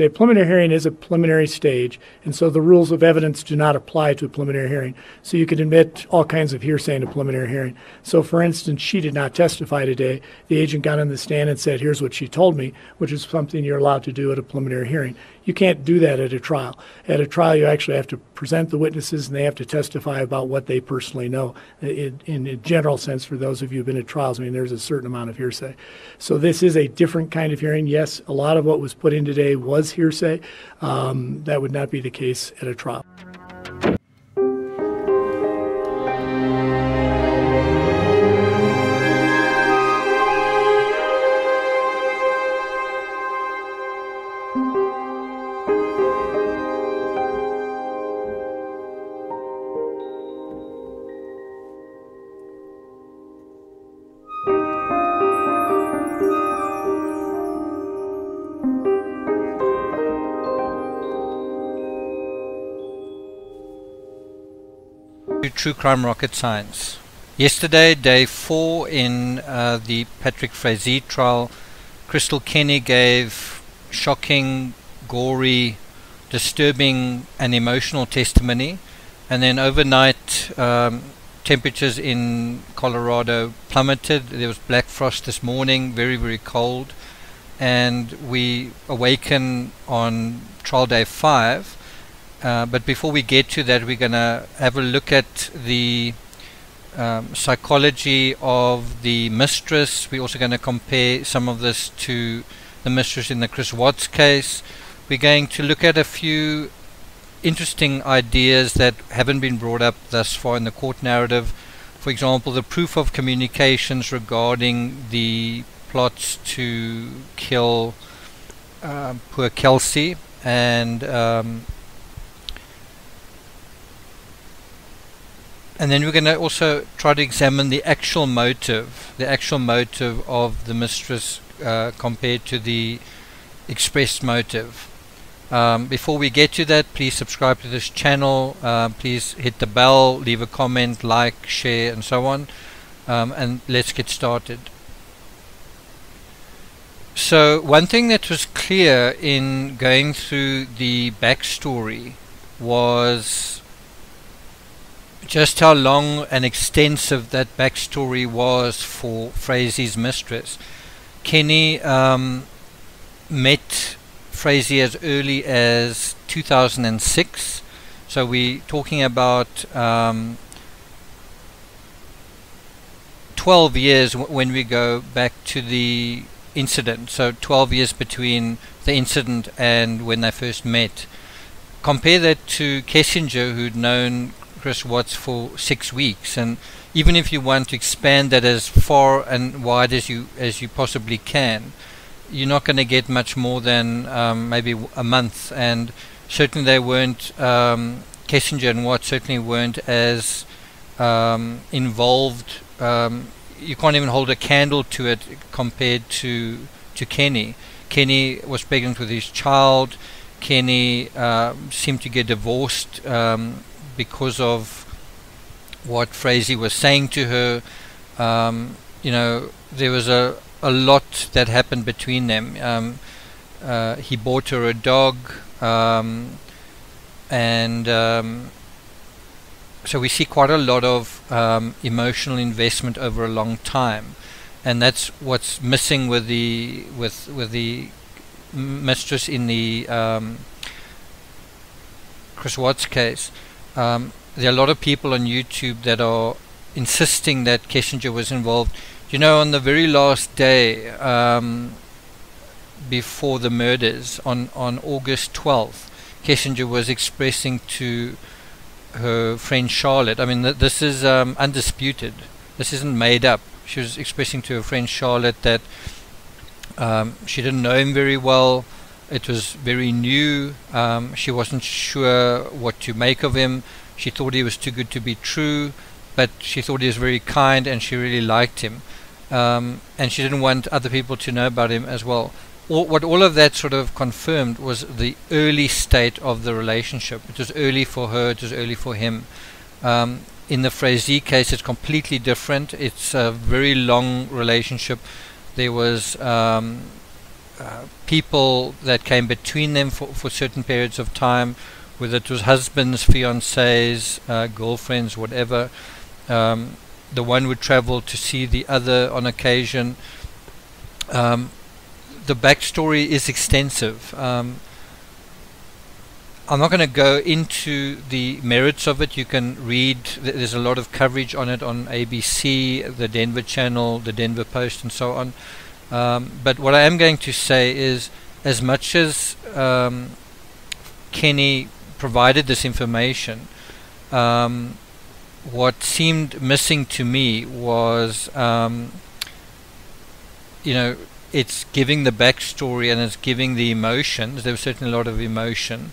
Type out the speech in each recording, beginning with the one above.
A preliminary hearing is a preliminary stage, and so the rules of evidence do not apply to a preliminary hearing. So you can admit all kinds of hearsay in a preliminary hearing. So, for instance, she did not testify today. The agent got on the stand and said, here's what she told me, which is something you're allowed to do at a preliminary hearing. You can't do that at a trial. At a trial, you actually have to present the witnesses, and they have to testify about what they personally know. In a general sense, for those of you who have been at trials, I mean, there's a certain amount of hearsay. So this is a different kind of hearing. Yes, a lot of what was put in today was hearsay. That would not be the case at a trial. True Crime Rocket Science. Yesterday, day 4 in the Patrick Frazee trial, Krystal Kenney gave shocking, gory, disturbing and emotional testimony, and then overnight temperatures in Colorado plummeted. There was black frost this morning, very, very cold, and we awaken on trial day 5. But before we get to that, we're going to have a look at the psychology of the mistress. We're also going to compare some of this to the mistress in the Chris Watts case. We're going to look at a few interesting ideas that haven't been brought up thus far in the court narrative. For example, the proof of communications regarding the plots to kill poor Kelsey, and then we're going to also try to examine the actual motive of the mistress compared to the expressed motive. Before we get to that, please subscribe to this channel, please hit the bell, leave a comment, like, share, and so on, and let's get started. So one thing that was clear in going through the backstory was just how long and extensive that backstory was for Frazee's mistress. Kenney met Frazee as early as 2006, so we're talking about 12 years when we go back to the incident, so 12 years between the incident and when they first met. Compare that to Kessinger, who'd known Chris Watts for 6 weeks, and even if you want to expand that as far and wide as you possibly can, you're not going to get much more than maybe a month, and certainly they weren't Kessinger and Watts certainly weren't as involved. You can't even hold a candle to it compared to Kenney. Kenney was pregnant with his child. Kenney seemed to get divorced because of what Frazee was saying to her. You know, there was a lot that happened between them. He bought her a dog, and so we see quite a lot of emotional investment over a long time, and that's what's missing with the mistress in the Chris Watts case. There are a lot of people on YouTube that are insisting that Kessinger was involved. You know, on the very last day before the murders, on August 12th, Kessinger was expressing to her friend Charlotte, I mean, this is undisputed, this isn't made up. She was expressing to her friend Charlotte that she didn't know him very well. It was very new. She wasn't sure what to make of him. She thought he was too good to be true, but she thought he was very kind and she really liked him. And she didn't want other people to know about him as well. What all of that sort of confirmed was the early state of the relationship. It was early for her, it was early for him. In the Frazee case, it's completely different. It's a very long relationship. There was people that came between them for certain periods of time, whether it was husbands, fiancés, girlfriends, whatever. The one would travel to see the other on occasion. The backstory is extensive. I'm not going to go into the merits of it. You can read, there's a lot of coverage on it on ABC, the Denver Channel, the Denver Post, and so on. But what I am going to say is, as much as Kenney provided this information, what seemed missing to me was, it's giving the backstory and it's giving the emotions. There was certainly a lot of emotion.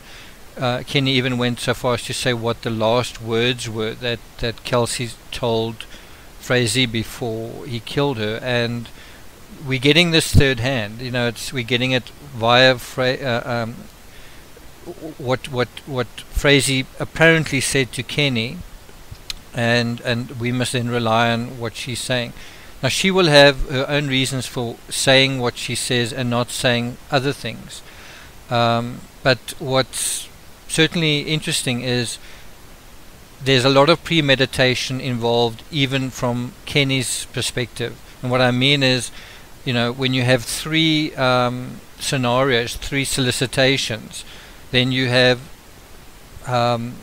Kenney even went so far as to say what the last words were that Kelsey told Frazee before he killed her, and we're getting this third hand. We're getting it via what Frazee apparently said to Kenney, and we must then rely on what she's saying. Now she will have her own reasons for saying what she says and not saying other things. But what's certainly interesting is there's a lot of premeditation involved, even from Kenney's perspective. And what I mean is, when you have three scenarios, three solicitations, then you have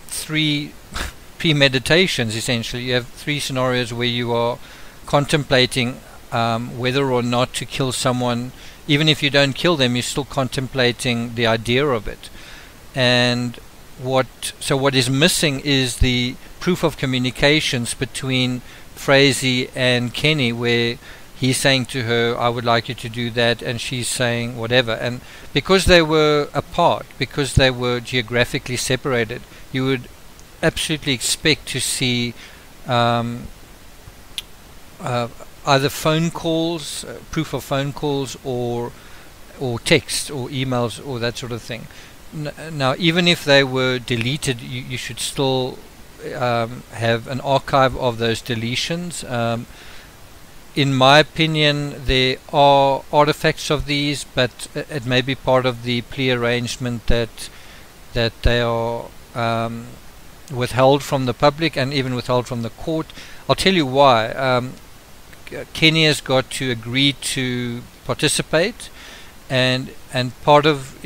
three premeditations, essentially. You have three scenarios where you are contemplating whether or not to kill someone. Even if you don't kill them, you're still contemplating the idea of it. And what is missing is the proof of communications between Frazee and Kenney, where he's saying to her, I would like you to do that, and she's saying whatever. And because they were apart, because they were geographically separated, you would absolutely expect to see either phone calls, proof of phone calls, or text or emails or that sort of thing. Now, even if they were deleted, you should still have an archive of those deletions. In my opinion, there are artifacts of these, but it may be part of the plea arrangement that they are withheld from the public and even withheld from the court. I'll tell you why. Kenney has got to agree to participate, and part of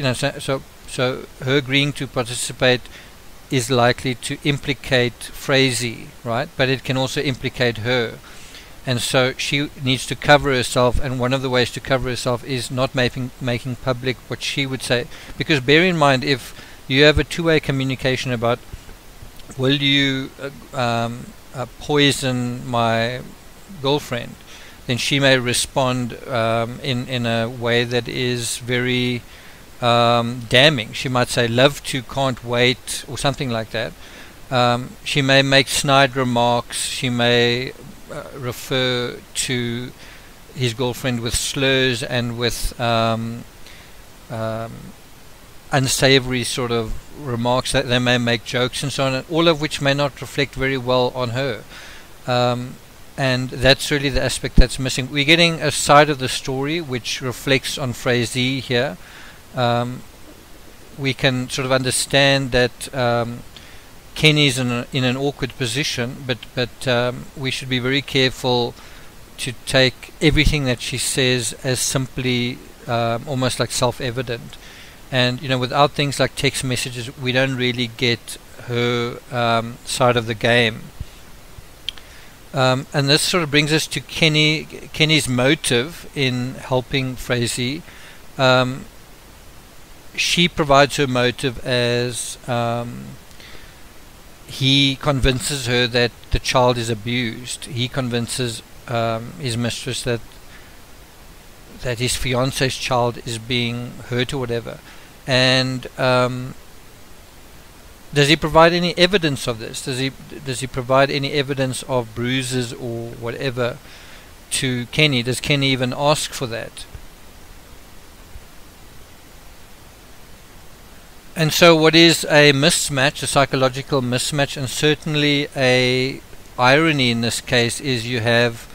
so her agreeing to participate is likely to implicate Frazee, right? But it can also implicate her. And so she needs to cover herself, and one of the ways to cover herself is not making public what she would say. Because bear in mind, if you have a two-way communication about, will you poison my girlfriend, then she may respond in a way that is very damning. She might say, love to, can't wait, or something like that. She may make snide remarks. She may refer to his girlfriend with slurs and with unsavory sort of remarks. That they may make jokes and so on, all of which may not reflect very well on her. And that's really the aspect that's missing. We're getting a side of the story which reflects on Frazee here. We can sort of understand that Kenney's in an awkward position, but we should be very careful to take everything that she says as simply almost like self-evident. And without things like text messages, we don't really get her side of the game. And this sort of brings us to Kenney's motive in helping Frazee. She provides her motive as he convinces her that the child is abused. He convinces his mistress that his fiance's child is being hurt or whatever. And does he provide any evidence of this? Does he provide any evidence of bruises or whatever to Kenney? Does Kenney even ask for that? And so what is a mismatch, a psychological mismatch, and certainly a irony in this case, is you have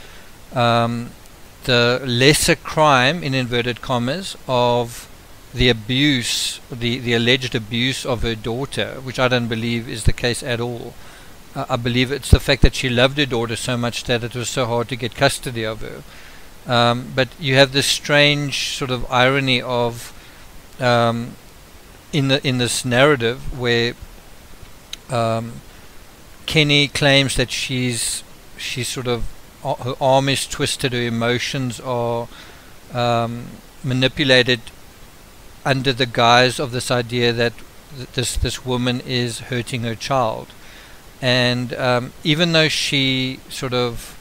the lesser crime, in inverted commas, of the abuse, the alleged abuse of her daughter, which I don't believe is the case at all. I believe it's the fact that she loved her daughter so much that it was so hard to get custody of her. But you have this strange sort of irony of in this narrative where Kenney claims that she's sort of, her arm is twisted, her emotions are manipulated under the guise of this idea that this woman is hurting her child. And even though she sort of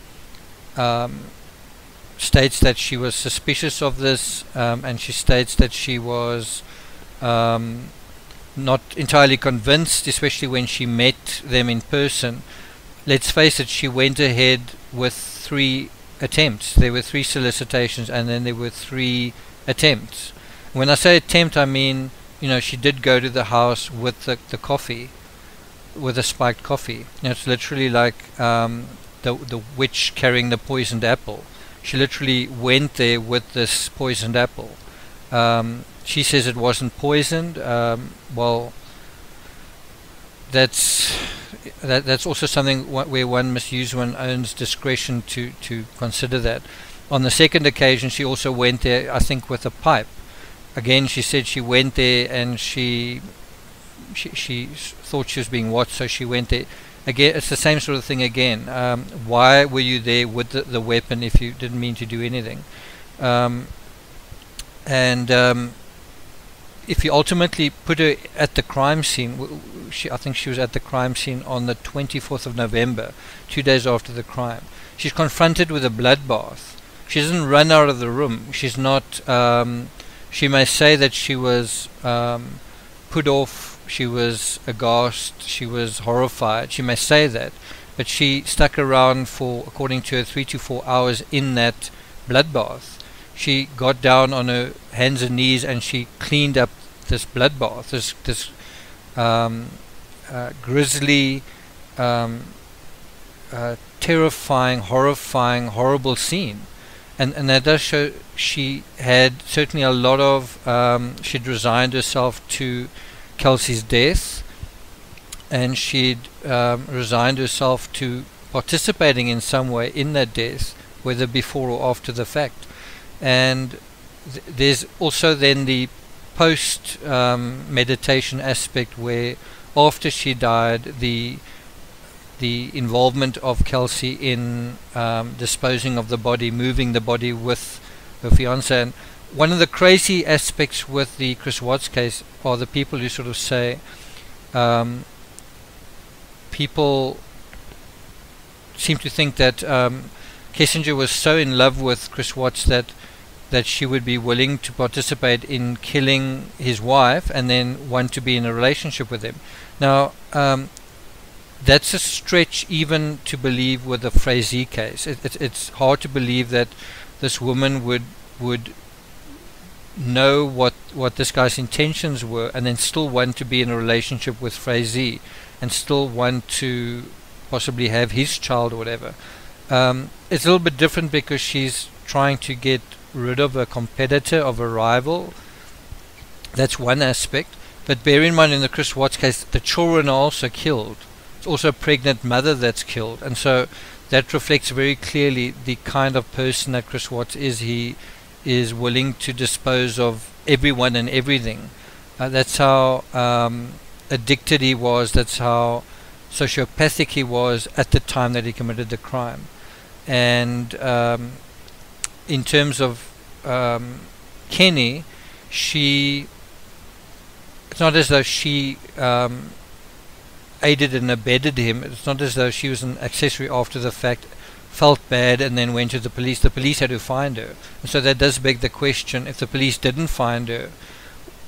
states that she was suspicious of this, and she states that she was not entirely convinced, especially when she met them in person, let's face it, she went ahead with 3 attempts. There were 3 solicitations, and then there were 3 attempts. When I say attempt, I mean, you know, she did go to the house with the coffee, with a spiked coffee. You know, it's literally like the witch carrying the poisoned apple. She literally went there with this poisoned apple. She says it wasn't poisoned. Well, that's also something where one must use one's own discretion to consider that. On the second occasion, she also went there, I think, with a pipe. Again, she said she went there and she thought she was being watched, so she went there. Again, it's the same sort of thing again. Why were you there with the weapon if you didn't mean to do anything? If you ultimately put her at the crime scene, I think she was at the crime scene on the 24th of November, 2 days after the crime. She's confronted with a bloodbath. She doesn't run out of the room. She's not... she may say that she was put off, she was aghast, she was horrified. She may say that, but she stuck around for, according to her, 3 to 4 hours in that bloodbath. She got down on her hands and knees and she cleaned up this bloodbath, this grisly, terrifying, horrifying, horrible scene. And that does show she had certainly a lot of, she'd resigned herself to Kelsey's death, and she'd resigned herself to participating in some way in that death, whether before or after the fact. And there's also then the post meditation aspect, where after she died, the involvement of Kelsey in disposing of the body, moving the body with her fiance. And one of the crazy aspects with the Chris Watts case are the people who sort of say people seem to think that Kessinger was so in love with Chris Watts that she would be willing to participate in killing his wife and then want to be in a relationship with him. Now, that's a stretch even to believe with the Frazee case. It's hard to believe that this woman would know what this guy's intentions were and then still want to be in a relationship with Frazee and still want to possibly have his child or whatever. It's a little bit different because she's trying to get rid of a competitor, of a rival. That's one aspect. But bear in mind, in the Chris Watts case, the children are also killed. It's also a pregnant mother that's killed. And so that reflects very clearly the kind of person that Chris Watts is. He is willing to dispose of everyone and everything. That's how addicted he was. That's how sociopathic he was at the time that he committed the crime. And in terms of Kenney, it's not as though she aided and abetted him. It's not as though she was an accessory after the fact, felt bad and then went to the police. The police had to find her. And so that does beg the question, if the police didn't find her,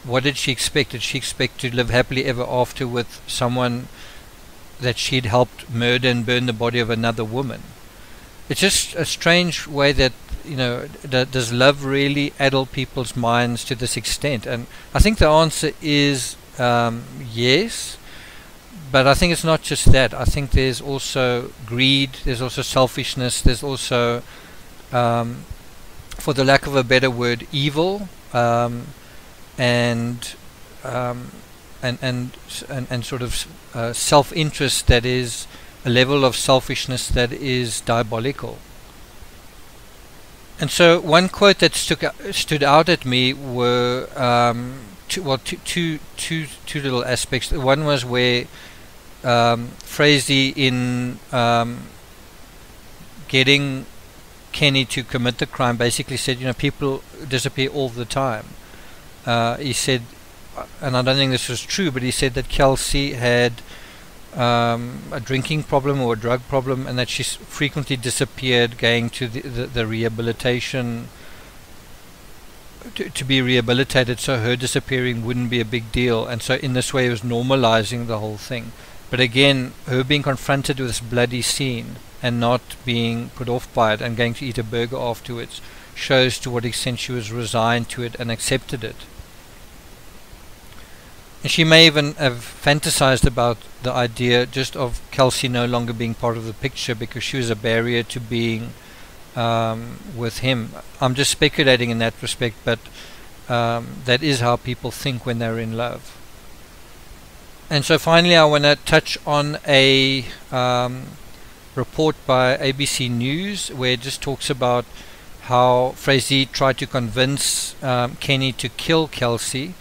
what did she expect? Did she expect to live happily ever after with someone that she'd helped murder and burn the body of another woman? It's just a strange way that, you know, does love really addle people's minds to this extent? And I think the answer is yes. But I think it's not just that. I think there's also greed, there's also selfishness, there's also for the lack of a better word, evil, and sort of self-interest that is a level of selfishness that is diabolical. And so one quote that stood out at me were two little aspects. One was where Frazee, in getting Kenney to commit the crime, basically said, people disappear all the time. He said, and I don't think this was true, but he said that Kelsey had a drinking problem or a drug problem, and that she frequently disappeared going to the rehabilitation to be rehabilitated, so her disappearing wouldn't be a big deal. And so in this way it was normalizing the whole thing. But again, her being confronted with this bloody scene and not being put off by it and going to eat a burger afterwards shows to what extent she was resigned to it and accepted it. And she may even have fantasized about the idea just of Kelsey no longer being part of the picture because she was a barrier to being with him. I'm just speculating in that respect, but that is how people think when they're in love. And so finally I want to touch on a report by ABC News where it just talks about how Frazee tried to convince Kenney to kill Kelsey,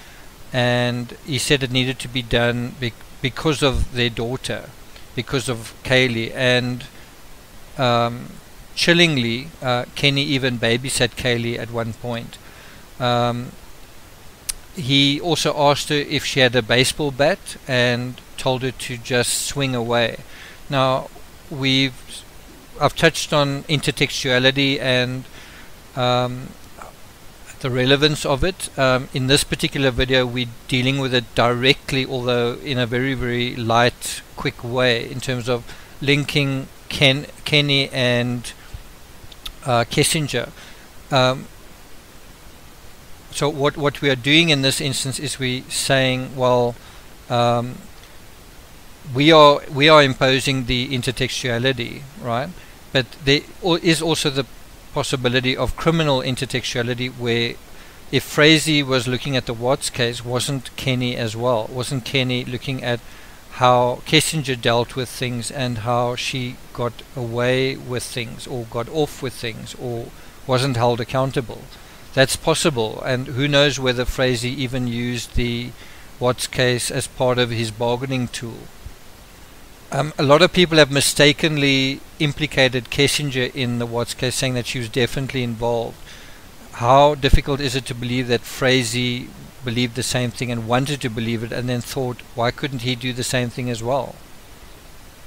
and he said it needed to be done because of their daughter, because of Kaylee. And chillingly, Kenney even babysat Kaylee at one point. He also asked her if she had a baseball bat and told her to just swing away. Now, I've touched on intertextuality and the relevance of it. In this particular video we're dealing with it directly, although in a very, very light, quick way, in terms of linking Kenney and Kessinger. So what we are doing in this instance is we saying, well, we are imposing the intertextuality, right? But there is also the possibility of criminal intertextuality, where if Frazee was looking at the Watts case, wasn't Kenney as well? Wasn't Kenney looking at how Kessinger dealt with things and how she got away with things or got off with things or wasn't held accountable? That's possible, and who knows whether Frazee even used the Watts case as part of his bargaining tool. A lot of people have mistakenly implicated Kessinger in the Watts case, saying that she was definitely involved. How difficult is it to believe that Frazee believed the same thing and wanted to believe it, and then thought, why couldn't he do the same thing as well?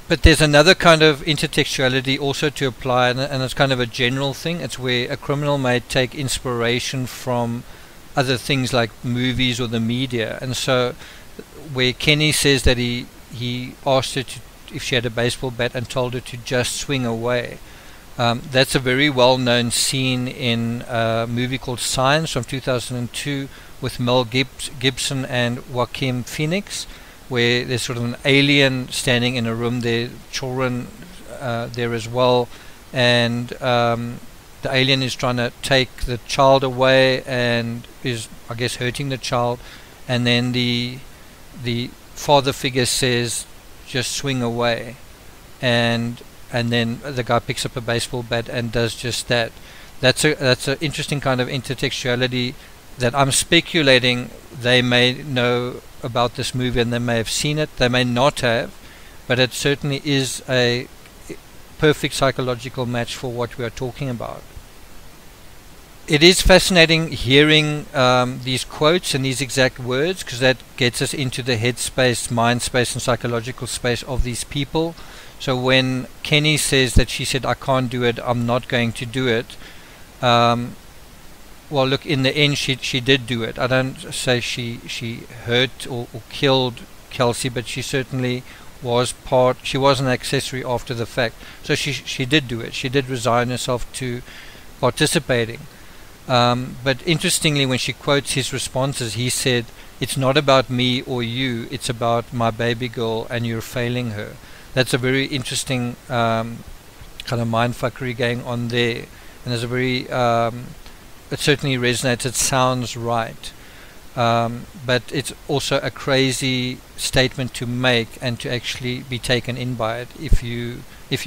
But there's another kind of intertextuality also to apply, and it's kind of a general thing. It's where a criminal may take inspiration from other things like movies or the media. And so where Kenney says that he asked her if she had a baseball bat and told her to just swing away, that's a very well-known scene in a movie called Science from 2002 with Mel Gibson and Joaquin Phoenix, where there's sort of an alien standing in a room. There are children there as well, and the alien is trying to take the child away and is, I guess, hurting the child, and then the father figure says, just swing away, and then the guy picks up a baseball bat and does just that. That's an interesting kind of intertextuality that I'm speculating they may know about this movie and they may have seen it, they may not have, but it certainly is a perfect psychological match for what we are talking about. It is fascinating hearing these quotes and these exact words, because that gets us into the head space, mind space and psychological space of these people. So when Kenney says that she said, I can't do it, I'm not going to do it, well, look, in the end she did do it. I don't say she hurt or killed Kelsey, but she certainly was part, she was an accessory after the fact. So she did do it. She did resign herself to participating. But interestingly, when she quotes his responses, he said, it's not about me or you, it's about my baby girl and you're failing her. That's a very interesting kind of mindfuckery going on there. And there's a very it certainly resonates. It sounds right. But it's also a crazy statement to make and to actually be taken in by it. If you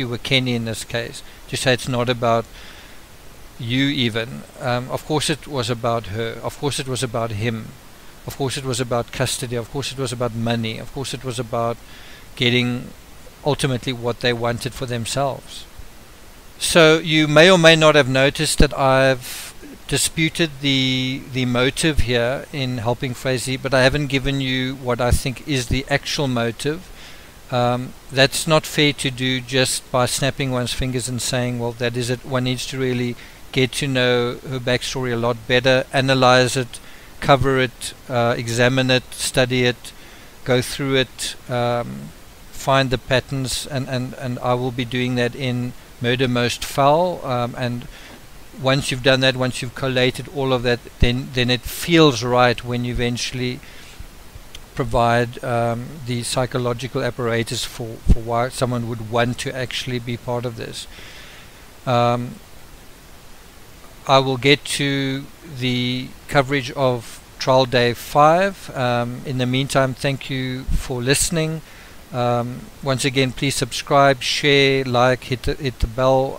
were Kenny in this case, to say it's not about you even. Of course it was about her. Of course it was about him. Of course it was about custody. Of course it was about money. Of course it was about getting ultimately what they wanted for themselves. So you may or may not have noticed that I've disputed the motive here in helping Frazee, but I haven't given you what I think is the actual motive. That's not fair to do just by snapping one's fingers and saying, well, that is it. One needs to really get to know her backstory a lot better, analyze it, cover it, examine it, study it, go through it, find the patterns, and I will be doing that in Murder Most Foul, and once you've done that, once you've collated all of that, then it feels right when you eventually provide the psychological apparatus for why someone would want to actually be part of this. I will get to the coverage of Trial Day 5. In the meantime, thank you for listening. Once again, please subscribe, share, like, hit the bell.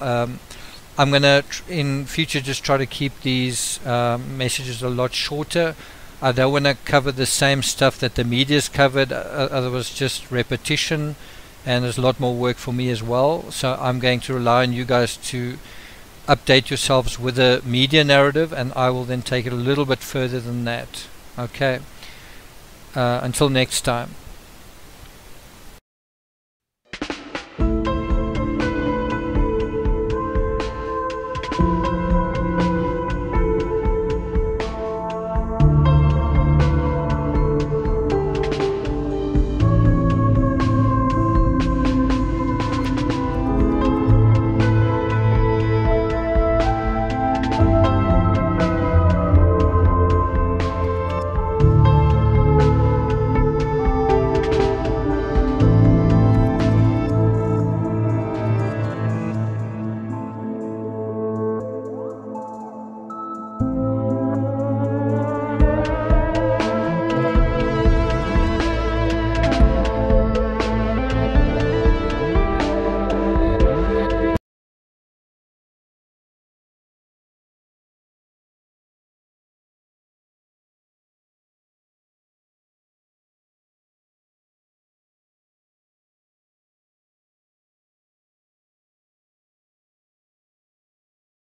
I'm going to in future just try to keep these messages a lot shorter. I don't want to cover the same stuff that the media's covered, otherwise just repetition, and there's a lot more work for me as well. So I'm going to rely on you guys to update yourselves with a media narrative, and I will then take it a little bit further than that. Okay. Until next time.